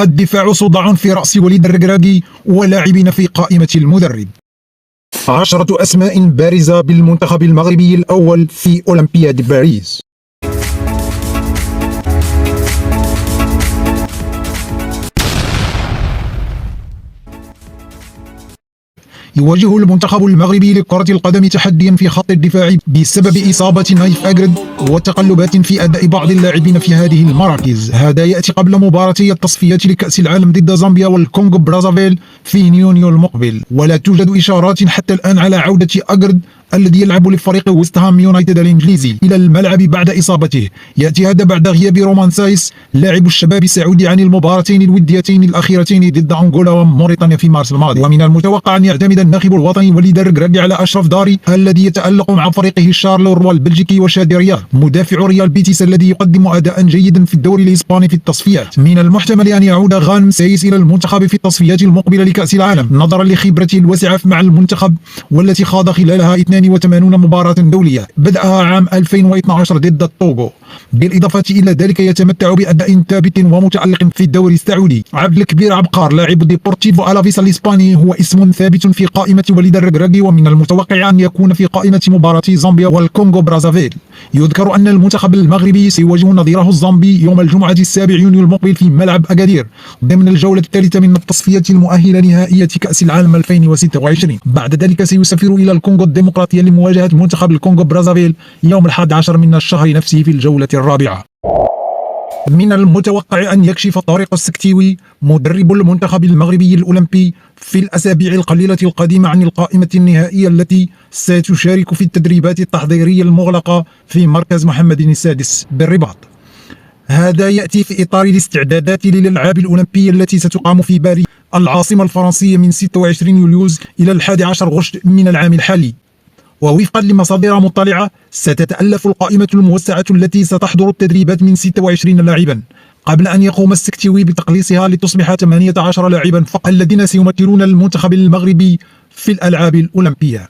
الدفاع صداع في رأس وليد الركراكي ولاعبين في قائمة المدرب. 10 أسماء بارزة بالمنتخب المغربي الأول في أولمبياد باريس. يواجه المنتخب المغربي لكرة القدم تحديا في خط الدفاع بسبب إصابة نايف أجرد وتقلبات في أداء بعض اللاعبين في هذه المراكز. هذا يأتي قبل مباراتي التصفيات لكأس العالم ضد زامبيا والكونغو برازافيل في يونيو المقبل، ولا توجد إشارات حتى الآن على عودة أجرد الذي يلعب لفريق ويست هام يونايتد الإنجليزي إلى الملعب بعد إصابته. يأتي هذا بعد غياب رومان سايس لاعب الشباب السعودي عن المباراتين الوديتين الأخيرتين ضد أنغولا وموريتانيا في مارس الماضي. ومن المتوقع أن يعتمد الناخب الوطني وليد الركراكي على أشرف داري الذي يتألق مع فريقه شارلوروا البلجيكي وشادي رياض مدافع ريال بيتيس الذي يقدم أداء جيدا في الدوري الإسباني في التصفيات. من المحتمل أن يعود غانم سايس إلى المنتخب في التصفيات المقبلة لكأس العالم نظرا لخبرته الواسعة مع المنتخب والتي خاض خلالها 82 مباراة دولية بدأها عام 2012 ضد الطوغو. بالإضافة إلى ذلك يتمتع بأداء ثابت ومتألق في الدوري السعودي. عبد الكبير عبقار لاعب ديبورتيفو ألافيس الإسباني هو اسم ثابت في قائمة وليد الركراكي، ومن المتوقع أن يكون في قائمة مباراة زامبيا والكونغو برازافيل. يذكر أن المنتخب المغربي سيواجه نظيره الزامبي يوم الجمعة 7 يونيو المقبل في ملعب أكادير ضمن الجولة الثالثة من التصفيات المؤهلة لنهائية كأس العالم 2026. بعد ذلك سيسافر إلى الكونغو الديمقراطية لمواجهة منتخب الكونغو برازافيل يوم 11 من الشهر نفسه في الجولة الرابعة. من المتوقع أن يكشف طارق السكتيوي مدرب المنتخب المغربي الأولمبي في الأسابيع القليلة القادمة عن القائمة النهائية التي ستشارك في التدريبات التحضيرية المغلقة في مركز محمد السادس بالرباط. هذا يأتي في إطار الاستعدادات للألعاب الأولمبية التي ستقام في باريس العاصمة الفرنسية من 26 يوليوز إلى 11 غشت من العام الحالي. ووفقا لمصادر مطلعة ستتألف القائمة الموسعة التي ستحضر التدريبات من 26 لاعبا قبل أن يقوم السكتيوي بتقليصها لتصبح 18 لاعبا فقط الذين سيمثلون المنتخب المغربي في الألعاب الأولمبية.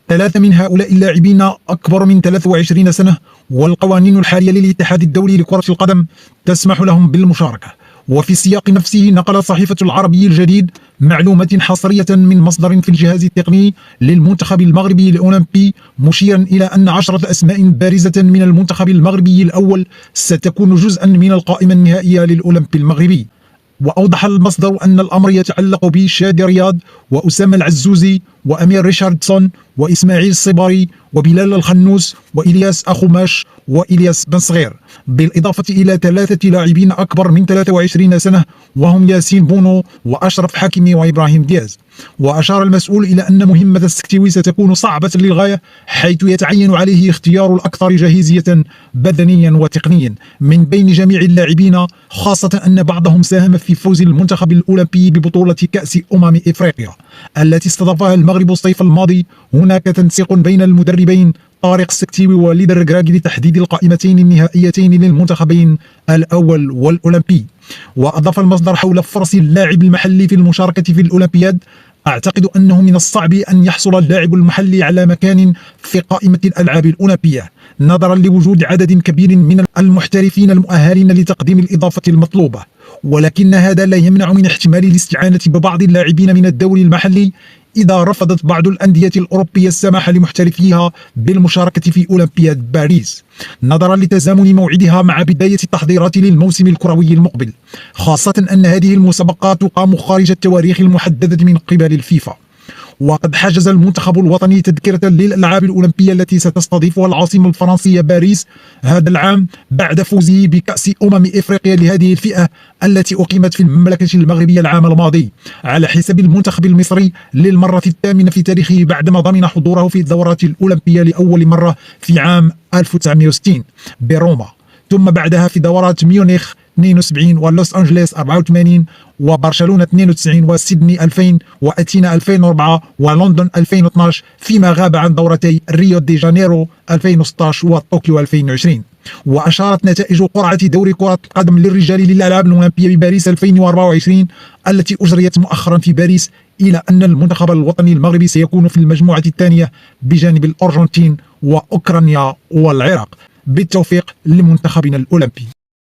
3 من هؤلاء اللاعبين أكبر من 23 سنة، والقوانين الحالية للاتحاد الدولي لكرة القدم تسمح لهم بالمشاركة. وفي السياق نفسه نقل صحيفة العربي الجديد معلومات حصرية من مصدر في الجهاز التقني للمنتخب المغربي الأولمبي مشيرا إلى أن 10 أسماء بارزة من المنتخب المغربي الأول ستكون جزءا من القائمة النهائية للأولمبي المغربي. وأوضح المصدر أن الأمر يتعلق بشادي رياض وأسامة العزوزي وأمير ريشاردسون وإسماعيل الصباري وبلال الخنوس وإلياس أخوماش وإلياس بن صغير، بالإضافة إلى 3 لاعبين أكبر من 23 سنة وهم ياسين بونو وأشرف حكيمي وإبراهيم دياز. وأشار المسؤول إلى أن مهمة السكتيوي ستكون صعبة للغاية، حيث يتعين عليه اختيار الأكثر جاهزية بدنيا وتقنيا من بين جميع اللاعبين، خاصة أن بعضهم ساهم في فوز المنتخب الأولمبي ببطولة كأس إفريقيا التي استضافها المغرب الصيف الماضي. هناك تنسيق بين المدربين طارق السكتيوي ووليد الركراكي لتحديد القائمتين النهائيتين للمنتخبين الأول والأولمبي. وأضاف المصدر حول فرص اللاعب المحلي في المشاركة في الأولمبياد: أعتقد أنه من الصعب أن يحصل اللاعب المحلي على مكان في قائمة الألعاب الأولمبية نظرا لوجود عدد كبير من المحترفين المؤهلين لتقديم الإضافة المطلوبة، ولكن هذا لا يمنع من احتمال الاستعانة ببعض اللاعبين من الدوري المحلي إذا رفضت بعض الأندية الأوروبية السماح لمحترفيها بالمشاركة في أولمبياد باريس نظرا لتزامن موعدها مع بداية التحضيرات للموسم الكروي المقبل، خاصة أن هذه المسابقات تقام خارج التواريخ المحددة من قبل الفيفا. وقد حجز المنتخب الوطني تذكرة للألعاب الأولمبية التي ستستضيفها العاصمة الفرنسية باريس هذا العام بعد فوزه بكأس إفريقيا لهذه الفئة التي أقيمت في المملكة المغربية العام الماضي على حساب المنتخب المصري للمرة الثامنة في تاريخه بعدما ضمن حضوره في الدورات الأولمبية لأول مرة في عام 1960 بروما، ثم بعدها في دورات ميونخ 72 ولوس أنجلوس 84 وبرشلونة 92 وسيدني 2000 وأثينا 2004 ولندن 2012، فيما غاب عن دورتي ريو دي جانيرو 2016 وطوكيو 2020. وأشارت نتائج قرعة دوري كرة القدم للرجال للألعاب الأولمبية بباريس 2024 التي أجريت مؤخرا في باريس إلى أن المنتخب الوطني المغربي سيكون في المجموعة الثانية بجانب الأرجنتين وأوكرانيا والعراق. بالتوفيق لمنتخبنا الأولمبي.